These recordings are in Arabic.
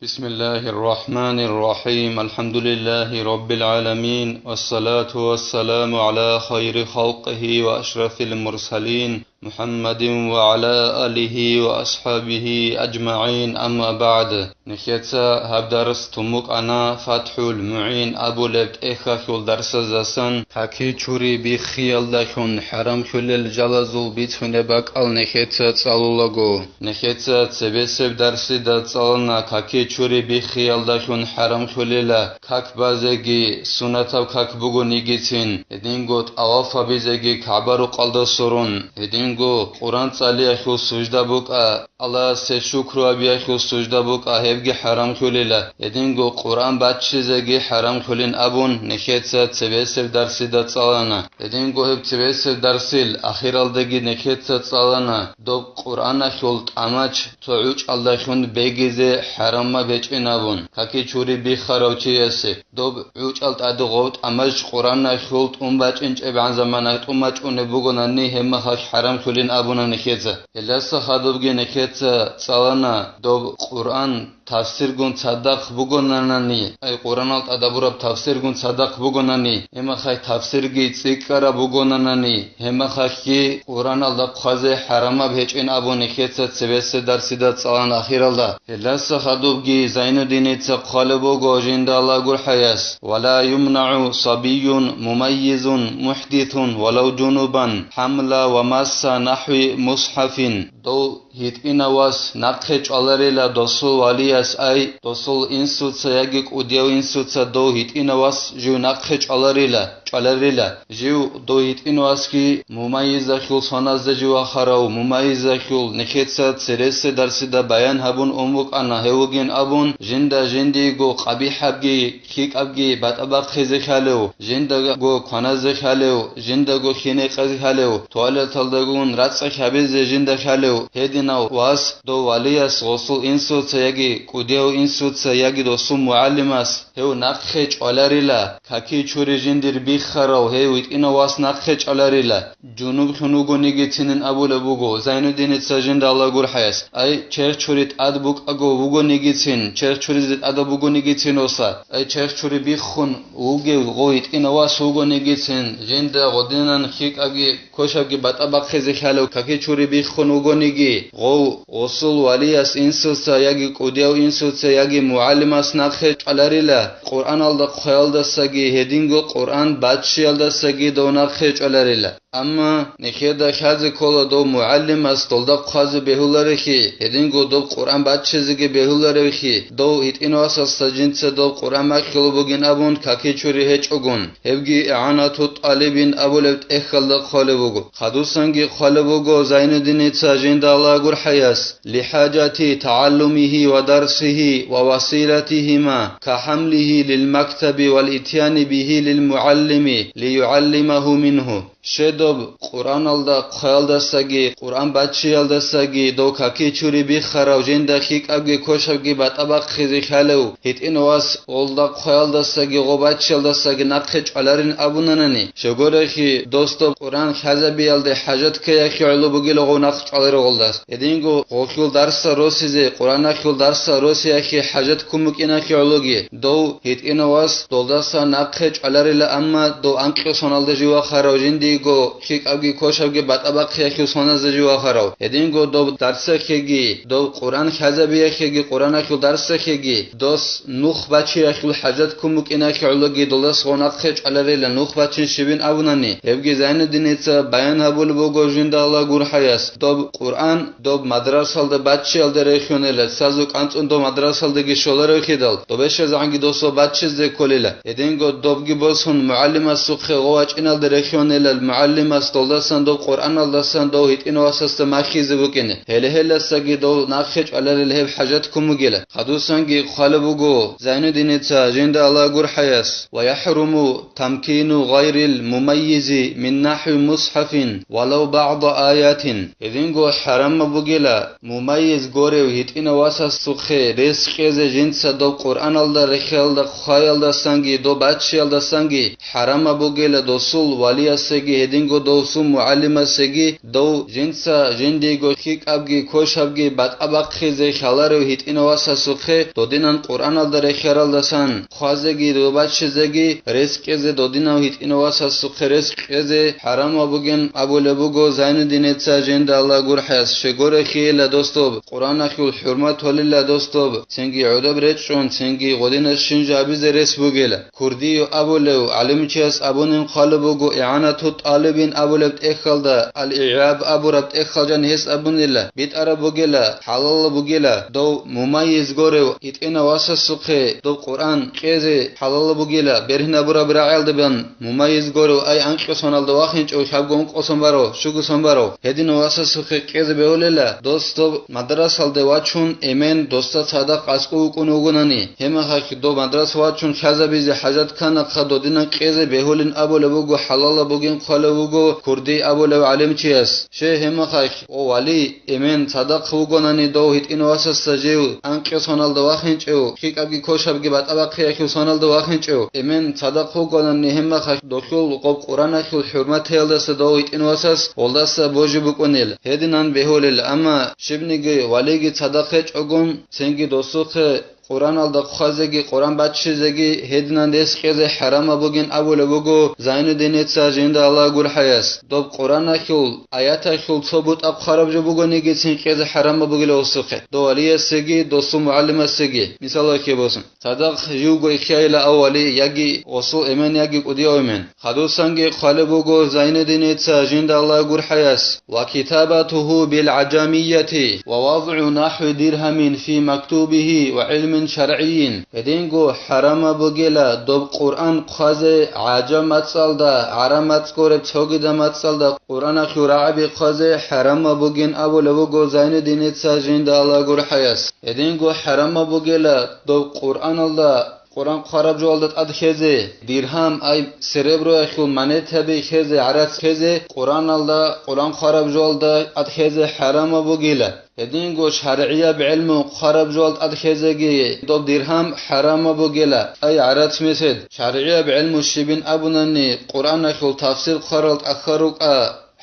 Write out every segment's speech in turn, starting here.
بسم الله الرحمن الرحيم الحمد لله رب العالمين والصلاة والسلام على خير خلقه وأشرف المرسلين محمد وعلى آله وأصحابه أجمعين أما بعد نخيتسا هبدرس تموك أنا فتح المعين أبو لبت إخاخل درس زسن حكي چوري بخيال دخون حرام خل الجلزل بيتون باك نخيتسا تسالولغو نخيتسا تسبسب درسي دا تسالنا حكي چوري بخيال دخون حرام خللا كاك بازگي سنتاو كاك بگو نيگيتين ادينگوت اوافا بيزگي كعبرو قلد سرون ادينگو قرآن صالي اخو سجده بوكا الله سه شكر ابي اخو سجده بوكا هبگي حرام خللا ادينگو قرآن بعد چيزگي حرام خلين ابون نخيتسا تسبسب درسي دا تسالنا ادينگو هب تسبسب درسيل اخيرالدگي نخيتسا تسالنا دو قرآن اخولت اماچ توعوچ الله خون بگيزه حرام بچينابون كاكي چوري بخراوچي يسه دوب عوچالت ادغوت اماج قرآن اخولت باچنچ ابعن زمانات اماچ اون بوگوناني هم خاك حرام خلين ابونا نخيتسا يلسا خادوبگي نخيتسا تسالنا دوب قرآن تفسير گون صدق بگونانني اي قرآن الت ادبورب تفسير گون صدق بگوناني هم خاك تفسير گي تسيكرا بگونانني هم خاكي قرآن الت خازه حرام بچين ابو نخيتسا تسبس درسي دا تسالنا اخيرالدا يلسا خادوبگي زين الدين تقالبو گوجند الله گور حياس ولا يمنع صبي مميز محدث ولو جنوبا حملا ومس نحو مصحف دو هيت إنواس نقش على دوسول والياس أي دوسول إنسوت يجيك وديو إنسوت دو هيت إنواس جو نقش على جو دو هيت إنواس كي مميز خل صناز جو خراو مميز خل نخيتسات سرس درس دا بيان هبون أمك أنا هوجين أبون جندي جو قبيح أبجي خيك أبجي بات أبغ خزي خالو جندا جو خناز خالو جندا جو خيني خزي خالو توالت تلدگون راتس خبيز جندا خالو هدينا واس دو والياس رسول إنسوت يجي كوديو إنسوت يجي دوسو معلماس هو نقش على كاكي چوري جندر بيخراو هو إنا واس نقش على جنوب خنوگو نيگتينن أبو لبوگو زين الدين تسجند الله گور حياس أي چرخ چوريت أدبوك أگو وگو نيگتين چرخ چوريت أدبوگو نيگتين وسا أي چرخ چوري بيخون وگو غويت إنا واس وگو نيگتين جند غدينن خيك أگي كوش أگي بات أبق خزي خالو كاكي چوري بيخون وگو نيگي غو رسول والياس إنسوسا يجي كوديو إنسوسا يجي معلماس نقش على قرآن الدا خيال دستگی هدینگو قرآن بچیال دستگی دو نقش على اما نخيدا خازي كولا دو معلم است دولدا خازي بهولارخي هدينگو دو قرآن بچيزگي بهولارخي دو هيت انو اساس جنس دو قرآن مخلو بگين ابون كاكي چوري هچ اگون هبگي اعاناتو طالبين ابو لبت اخل خالبوگو خدوسنگي خالبوگو زين الدين تساجين الله گور حياس لحاجتي تعلمه ودرسه ووسيلتهما كحمله للمكتب والاتيان به للمعلم ليعلمه منه شدوب قرآن الدا خيال دستگی قرآن بچیال دستگی دو کاکی چوری بخراو جنده خیک ابگی کوشبگی بات ابق خیزی خالو هیت اینواس الدا خیال دستگی غو بچیال دستگی نقش علارین ابونننی شگورخی دوستو قرآن خزبی الده حاجت که یکی علو بگیل غو نقش علار غلدست ادینگو غوخیل درس روسیزی قرآن خیل درس روسی یکی حاجت کمک اینا کی علوگی دو هیت اینواس دولدستا نقش علاری اما دو انقی سونالده جوا خراو جندی گو خیک ابگی کوشبگی بات ابق خیکی سوناز جو خراو هدینگو دو درس خیگی دو قرآن خزبی خیگی قرآن خیل درس خیگی دوس نوخ بچی خیل حاجت کمک اینا کی علوگی دولدس غونق خیچ علاری نوخ بچین شبین ابونانی هبگی زین دینیت بیان هبول بگو جند الله گور حیاس دو قرآن دو مدرسال ده بچی ال در خونل سازوک انت دو مدرسال ده گشولار خیدال دو بشه زنگی دوسو بچیز ده کلیلا هدینگو دوبگی بسون معلم سوخ غواچ اینال در خونل معلم است دولدستان دو قرآن دولدستان دو هیت اینو اساس مخیز بکنه هله سگی دو نخچ علل له حاجت کوم گله خدوسنگی خالبوگو زین الدین تاجند الله گور حیاس و يحرم تمكين غير المميز من نحو مصحف ولو بعض آيات اذنگو حرام بوگله مميز گوره هیت اینو اساس سوخه رزق از جنس دو قرآن الله رخال دو خیال دستنگی دو بچیال دستنگی حرام بوگله دوسول ولی استگی hedingo dosu muallimasegi do jinsa jindigo khikabgi koshabgi batqabaqkhize khalaro hitinawasasukhe dodinan Qur'analdare kheraldasan khwazegi dobachizegi reskeze dodinaw hitinawasasukhe reskeze harama bugen abulebugo Zainuddinetsa jenda Allah gurhas shegore khila dostob Qur'an akhul hurmat walilla dostob sengi udab rechon sengi godina shinjabize resbugela kurdi abulew alimchas abunin khalabugo i'anatu talibin abulebt ekhalda al-i'ab aburabt ekhaljan hes abunilla bit arabugela halal bugela do mumayyiz gore itina wasasukhe do Qur'an qeze halal bugela berhina burabra aldaban mumayyiz gore ay anqi sonalda waxincho shabgon qosombaro shugu sombaro hedin wasasukhe qeze beolela dostob madrasalde wachun emen dosta sada qasqu uqunugunani hema khaki do madras wachun khazabize hajat kana khadodina qeze beholin abulebugo halal bugin khalabugo kurdi abulev alimchias she hema khaki o wali emen sada khugonani do hitin wasasajeu anqi sonalda waxincho khikabgi koshabgi batabaqi akhu sonalda waxincho emen sada khugonani hema khaki dokhul qob Qur'an akhul hurmat heldasa do hitin wasas oldasa bojibuqonel hedinan beholel ama shibnigi waligi sadaqe çogun sengi dostukhe Qur'an alda khazegi Qur'an batshizegi hednan desqeze harama bugin abule bugo Zainuddinetsa jenda Allah gul hayas dob Qur'an akhul ayat akhul sobut ab kharabje bugonigi senqeze harama bugile osukhe do aliyasegi dostu muallimasegi misal ke bosun sadaq yugo khayla awali yagi osu emen yagi qudiyo emen khadusangi khale bugo Zainuddinetsa jenda Allah gul hayas wa kitabatuhu bil ajamiyati wa wad'u nahwi dirhamin fi maktubihi wa ilmi شرعيين هدينغو حرام بوغيلا دوب قرآن قازي عجم اتسالدا عرم اتسكورب چوغيدا متسالدا قرآن اخيو رعبي قازي حرام بوغين ابو لبوغو Zainuddin جند الله غور حياس هدينغو حرام بوغيلا دوب قرآن الله Qur'an qarab joldat ad kheze dirham ay cerebro akhul manetabi kheze arat kheze Qur'an alda Qur'an qarab jolda ad kheze harama bugila hedingo shar'iyya bi'ilmu qarab jold ad khezegi dob dirham harama bugila ay arat mesed shar'iyya bi'ilmu shibin abunani Qur'an akhul tafsir qaralt akharuqa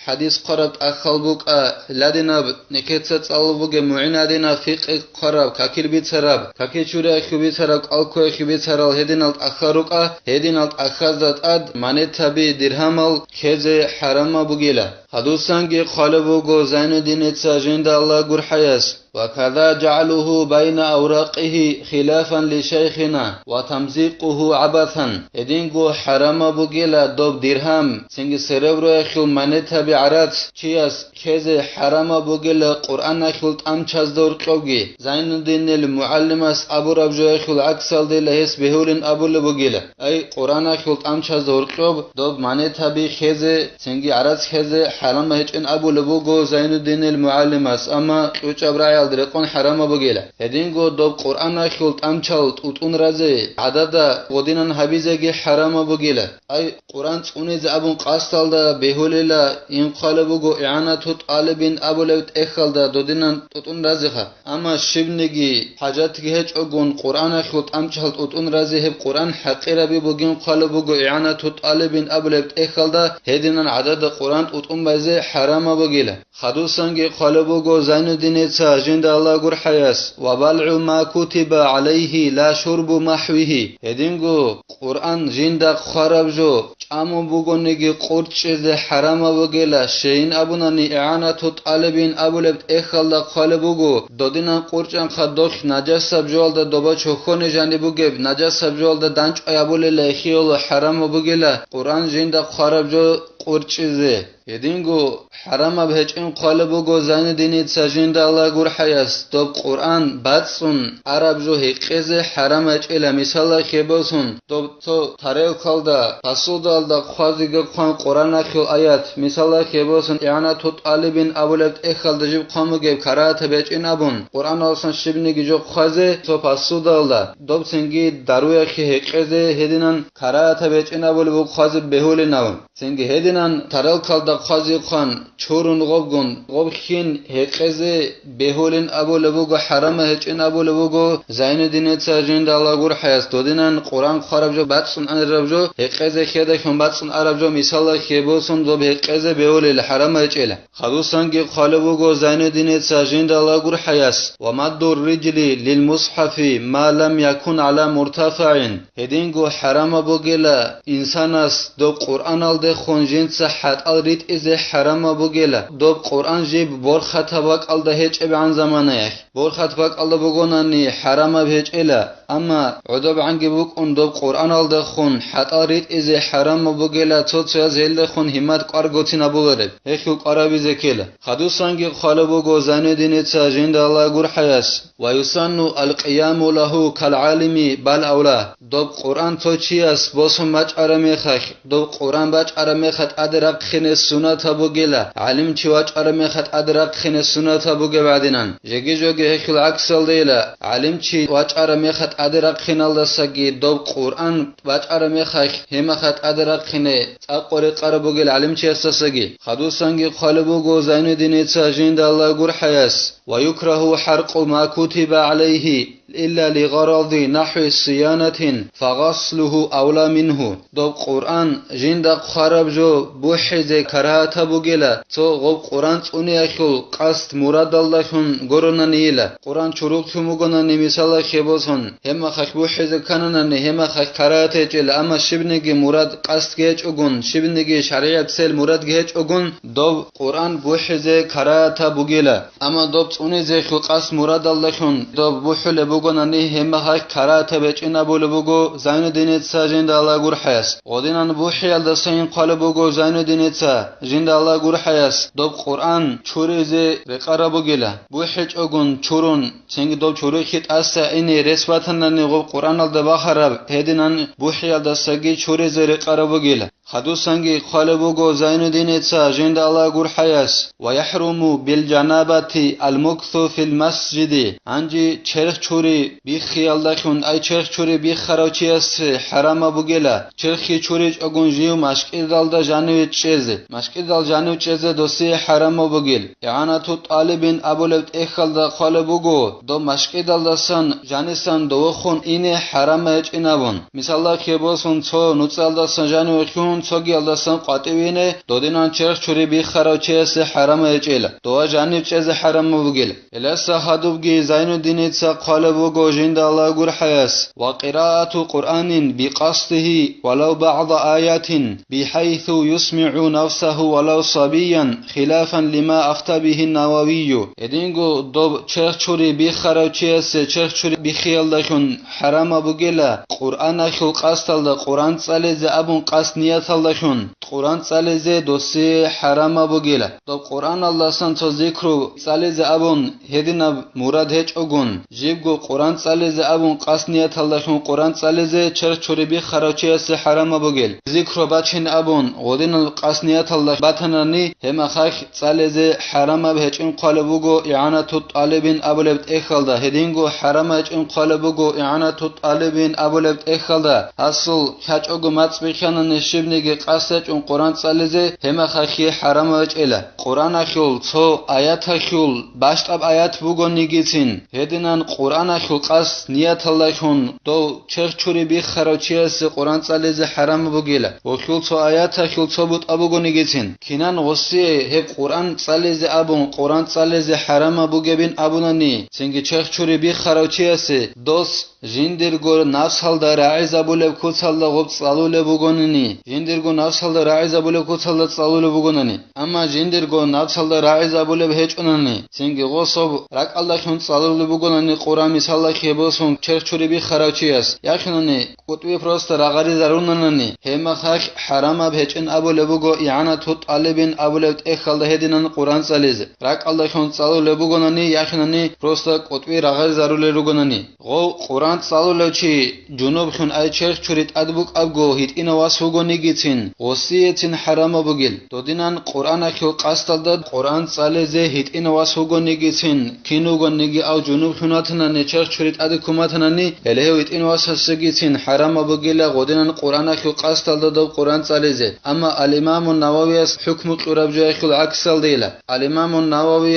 حديث قرب أخلبوك لدينا نكتت ألبوك معينادنا فقه قرب كاكير بيتسرب كاكير شوري أخو بيتسرب ألكو أخو بيتسرب هدين الأخروك هدين الأخذت أد مانتابي درهمال كيزي حرام بوغيلا حدوثانگي قالبوغو Zainuddinetsa جند الله غور حياس وكذا جعله بين أوراقه خلافا لشيخنا وتمزيقه عبثا هدينغو حرام بوغيلا دوب درهم سنگ سربرو اخل منتا بعرات چياس كيزي حرام بوغيلا قرآن اخل تامچاز دور قوغي Zainuddin المعلماس ابو ربجو اخل عكسال دي لهس بهولين ابو لبوغيلا اي قرآن اخل تامچاز دور قوغ دوب منتا بي خيزي سنگ عرات خيزي حرام هچن ابو لبوغو Zainuddin المعلماس اما قوچ ابراي درقون حرام بوغيلا هدينغو دوب قرآن اخل تامچال توتون رازي عددا ودينن حبيزگي حرام بوغيلا اي قرآن تونيز ابون قاستالدا بهوللا ينقلبوغو اعانة طالبين ابولوت اخلدا دودينن توتون رازيخا اما شبنگي حاجاتگي هچ اگون قرآن اخل تامچال توتون رازي هب قرآن حقيرا بيبوغين قلبوغو اعانة طالبين ابولوت اخلدا هدينن عددا قرآن توتون بازي حرام بوغيلا خدوسانگي قلبوغو Zainuddinetsa جند الله غور حياس وبلع ما كتب عليه لا شرب محوه هدينغو قرآن جند خراب جو چامو بوگونگي قرچز حرام بوگلا شين ابوناني اعانة طالبين ابولبت اخلدا قالبوغو دودينا قرچان خدوخ نجاس سبجولدا دوبا چوخوني جاني بوگب نجاس سبجولدا دانچ ايابول لخيول حرام بوگلا قرآن جند خراب جو قرچزه هدينغو حرام بهچن قالبوغو Zainuddinetsa جند الله غور حياس دوب قرآن باتسون عرب جو هقزه حرام اچلا مثالا خيبوسون دوب تو تاريو كالدا تاسودالدا خوازيگه قان قرآن اخيو آيات مثالا خيبوسون اعانة طالبين ابولت اخلدا جيب قاموگه كرات بهچن ابون قرآن آسان شبنگي جو خوازه تو پاسودالدا دوب سنگي دروي اخي هقزه هدينن كرات بهچن ابول بو خوازه بهول ناون سنگي هدين هدینان ترل کالدا قاضی خان چورون غبگون غبخین هقزه بهولن ابو لبوگو حرام هچن ابو لبوگو زین دینه تاجین دالا گور حیاس دودینان قرآن خراب جو باتسون ان ربجو هقزه خیده کن باتسون عربجو مثال خیبوسون دو هقزه بهول الحرام هچله خدوسانگی خالبوگو زین دینه تاجین دالا گور حیاس و مد الرجل للمصحف ما لم يكن على مرتفع هدینگو حرام بوگلا انسان است دو قرآن الده خونجین صحت الريت از حرام بوگلا دو قرآن جیب بور خطباک الده هچ ابعن زمانه بور خطباک الده بگونانی حرام بهچ اله اما عدب عنگی بوک اون دو قرآن الده خون حت الريت از حرام بوگلا تو از هلده خون همت قارگوتی نبوگره هیخو قرابی زکیله خدوسانگی خاله بوگو زن دینی تاجین دالا گور حیاس و یسنو القیام له کالعالم بل اولا دو قرآن تو چی است باسم مچ ارمیخک دو قرآن بچ ارمیخت ادرق خین سنت بوگلا علم چی وچ ارمیخت ادرق خین سنت بوگ بعدینن جگی جوگی هیخل عکسل دیلا علم چی وچ ارمیخت ادرق خین الدسگی دو قرآن وچ ارمیخک همخت ادرق خینه اقوری قربوگل علم چی استسگی خدوسانگی خالبوگو زین دینی تاجین دالا گور حیاس و یکره حرق ما كتب عليه إلا لغرض نحو الصيانة فغسله أولى منه دو قرآن جند خراب جو بوحز كراهة بوغلا تو غب قرآن توني أخل قصد مراد الله خن قرنا نيلا قرآن شروق تموغنا نمثال خبوزهن هما خك بوحز كاننا هما خك كراهة جل أما شبنگي مراد قصد گهج اگون شبنگي شريعت سل مراد گهج اگون دو قرآن بوحز كراهة بوغلا أما دو توني زيخل قصد مراد الله خن دو بوحل بوغنانی همه های کارات بچینا بول بوگو زین دینت سا جند الله گور حیاس ودینان بو حیال دستین قال بوگو زین دینت سا جند الله گور حیاس دو قرآن چوری ز رقرا بوگلا بو حج اگون چورون چنگ دو چوری خیت است اینی رسواتن نگو قرآن ال دبا خراب هدینان بو حیال دستگی چوری ز رقرا بوگلا خدوسانگی قال بوگو زین دینت سا جند الله گور حیاس و یحرم بالجنابه المكث في المسجد انجی چرخ چوری بی خیال داشون ای چرخ چوری بی خراچی است حرام بوگلا چرخی چوریج اگون جیو مشکل دال دا جانوی چیزه مشکل دال جانوی چیزه دوستی حرام بوگل یعنی تو طالبین ابولت اخل دا قال بوگو دو مشکل دال دستان جانستان دو خون این حرام اچ اینابون مثلا که باسون تو نوتسال دستان جانوی خون تو گیال دستان قاطبینه دو دینان چرخ چوری بی خراچی است حرام اچ ایلا دو جانوی چیز حرام بوگل الاسا حدوبگی زین دینیت سا قال بوگو جند الله گور حیاس و قراءة قرآن بقصده ولو بعض آيات بحيث يسمع نفسه ولو صبيا خلافا لما أفتى به النووي ادینگو دو چرخ چوری بی خراچی است چرخ چوری بی خیال داشون حرام بوگلا قرآن خل قصد دا قرآن صلیز ابون قصد نیت داشون قرآن صلیز دوستی حرام بوگلا دو قرآن الله سن تو ذکرو صلیز ابون هدینا مراد هچ اگون جیبگو قرآن صلیز ابون قصد نیت داشون قرآن صلیز چرخ چوری بی خراچی است حرام بوگل ذکرو بچین ابون غدین قصد نیت داش باتنانی هم خاک صلیز حرام بهچین قال بوگو اعانه طالبین ابولبت اخلدا هدینگو حرام اچین قال بوگو اعانه طالبین ابولبت اخلدا اصل کچ اگو مات بخنن شبنگی قصد اون قرآن صلیز هم خاکی حرام اچلا قرآن اخول تو آیات اخول باشت اب آیات بوگو نگیتین هدینان قرآن اخول قصد نیت داشون دو چرخ چوری بی خراچی است قرآن صلیز حرام بوگیلا و خول تو آیات اخول تو بود ابوگو نگیتین کینان غصی هب قرآن صلیز ابون قرآن صلیز حرام بوگبین ابونانی سنگی چرخ چوری بی خراچی است دوست جندرگو نفس هل راعز ابولب کوتال غب صالول بوگوننی جندرگو نفس هل راعز ابولب کوتال صالول بوگوننی اما جندرگو نفس هل راعز ابولب هیچ اوننی سنگی غصب رک الله خون صالول بوگوننی قرآن مثال خیبوسون چرخ چوری بی خراچی است یخننی قطبی پروست راغری زروننی هم خاک حرام بهچن ابولب بوگو اعانه طالبین ابولب اخل هدینن قرآن صلیز رک الله خون صالول بوگوننی یخننی پروست قطبی راغری زرول بوگوننی غو قرآن Quran tsalulevchi junub khun ay cherch churit adbuk abgo hit ina washugo nigitsin osietin harama bugil dodinan Quran akhu qastalda Quran tsaleze hit ina washugo nigitsin kinugo nigi aw junub khunatna ne cherch churit adkumatna ni elehe hit ina wasasgitsin harama bugila godinan Quran akhu qastalda do Quran tsaleze amma al-Imam an-Nawawi hukmu qurabja khul aksal dila al-Imam an-Nawawi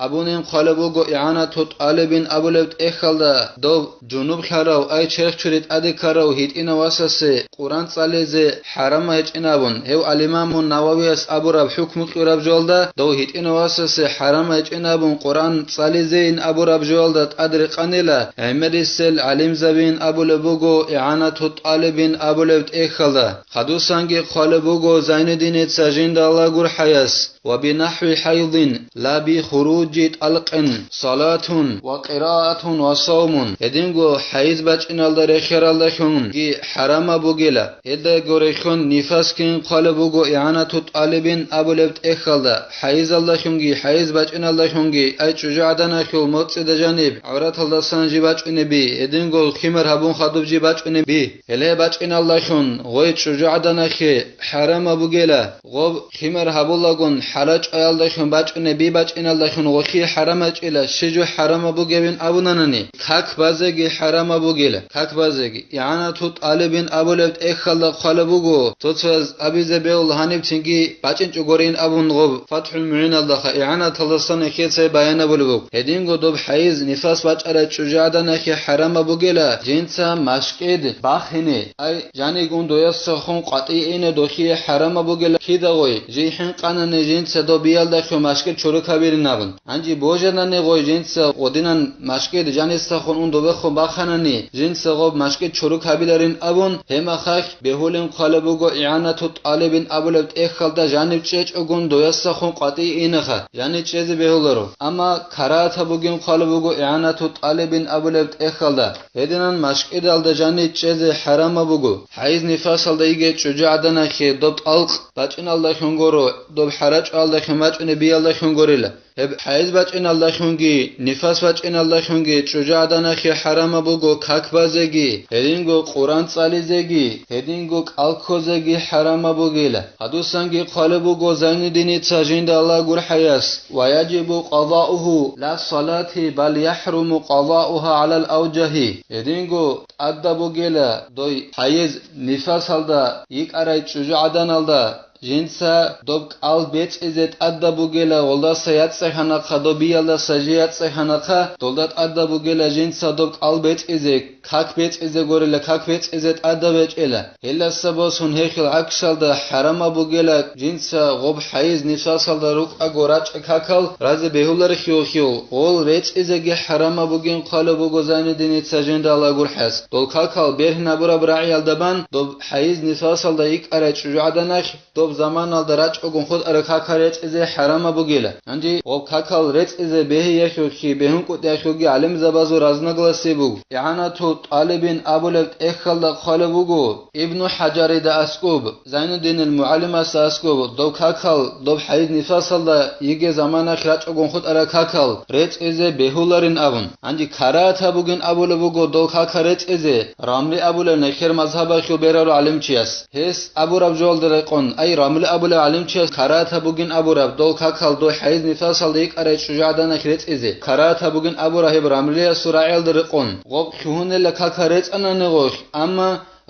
abunin qalabugo i'anatu talibin abulebt ekhalda do junub kharaw ay cherch churit adikaraw hit ina wasase Quran tsaleze harama echinabun hev al-Imam an-Nawawi aburab hukmu qurabjolda do hit ina wasase harama echinabun Quran tsaleze in aburab jolda adri qanila Ahmedisel alim zabin abulebugo i'anatu talibin abulebt ekhalda khadusangi qalabugo Zainuddin etsajinda Allah gur hayas وبنحو حيض لا بخروج طلق صلاة وقراءة وصوم هدينغو حيض بچنال دره خيرال دخون گي حرام بوگيلا هدا گوريخون نفاس كين قالبوگو اعانة طالبين ابولبت اخالدا حيض اللخون گي حيض بچنال دخون گي اي چوجعدن اخو مقصد جانب عورت اللسان جي بچن بي هدينغو خمر هبون خدوب جي بچن بي هله بچنال دخون غوي چوجعدن اخي حرام بوگيلا غوب خمر هبولگون حرج ayaldashun bach'ne bi bach'inaldashun wahi harama ch'ila shiju harama bugevin abunanani kak bazegi harama bugela kak bazegi yana tut alibin abulebt ekhalda khalabugo tutsaz abize beul hanib tingi bach'in chugorin abun gob fathul mu'in aldaha yana taldasan eketse bayana bulubug hedingo dob haiz nifas bach'ara chujadana ki harama bugela jinsa mashked bakhine ay jani gundoyasa khun qati'ine dohi harama bugela kidagoy jihin qanane jinsa do bialda xo mashke choru kabir nabun anji bojanane goy jinsa odinan mashke janista khon un dobe xo bakhanani jinsa gob mashke choru kabilarin abun hema khak behulin qalabugo i'anatu talibin abulebt ekhalda janib chech ogun doyassa khon qati inakha yani chezi behularo amma karata bugin qalabugo i'anatu talibin abulebt ekhalda hedinan mashke dalda jani chezi harama bugo haiz nifas alda ige chujadana khi dob alq bachin alda khongoro dob haraj alda khmachne bi alda khongorila heb haiz bachin alda khongi nifas bachin alda khongi chujadana khi harama bugo kakbazegi hedingo Quran tsalizegi hedingo alkozegi harama bugila hadusangi qalabugo Zainuddin tsajinda Allah gur hayas wa yajibu qada'uhu la salati bal yahrumu qada'uha ala al-awjahi hedingo adda bugila doy haiz nifas alda yik aray chujadana alda jinsa dob al bet izet adda bugela olda sayat sehana khado bialda sajiyat sehana kha doldat adda bugela jinsa dob al bet izek kak bet ize gorela kak bet izet adda bechela illa sabosun hekhil aksalda harama bugela jinsa gob haiz nisasalda ruk agorach kakal raze behular khiyo ol bet izege harama bugen qala bugo Zainuddin tsajinda Allah gur has dol kakal berhna bura bra'yal daban dob haiz nisasalda ik arach ju'adanakh dob zaman alda raç ogun khud araka karet ize harama bugela anji o kakal ret ize behi yakho ki behun kut yakho gi alim zabazu razna glasi bug i'anatu talibin abulebt ekhalda khalabugo ibn hajar da askub Zainuddin al-muallim askub do kakal do haiz nifasalda yige zamana raç ogun khud araka kakal ret ize behularin abun anji karata bugin abulebugo do kakaret ize ramli abule nekher mazhaba khu berar alim chias hes aburab joldre qon ay ramli abule alim chias karata bugin aburab do kakal do haiz nifasalda ik aray chujadana kret ize karata bugin aburahib ramli sura'il dirqon gob khunela kakaret anane gox amma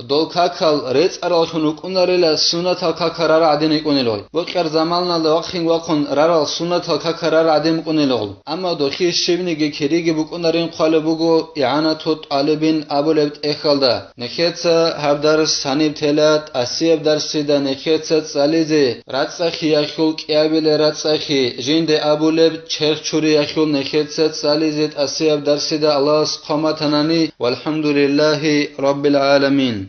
dol kakal rets aral khunuk unarela sunat kakarara adin ikunelo bu qar zamanla waqtin waqon raral sunat kakarara adin ikunelo amma do khi shibnige kerige bu kunarin qale bugo i'anatu talibin abulebt ekhalda nekhetsa habdar sanib telat asiyab darsida nekhetsa tsalize ratsa khiyakul qiabile ratsa khi jinde abuleb cherchuri yakul nekhetsa tsalize asiyab darsida Allah qomatanani walhamdulillahi rabbil alamin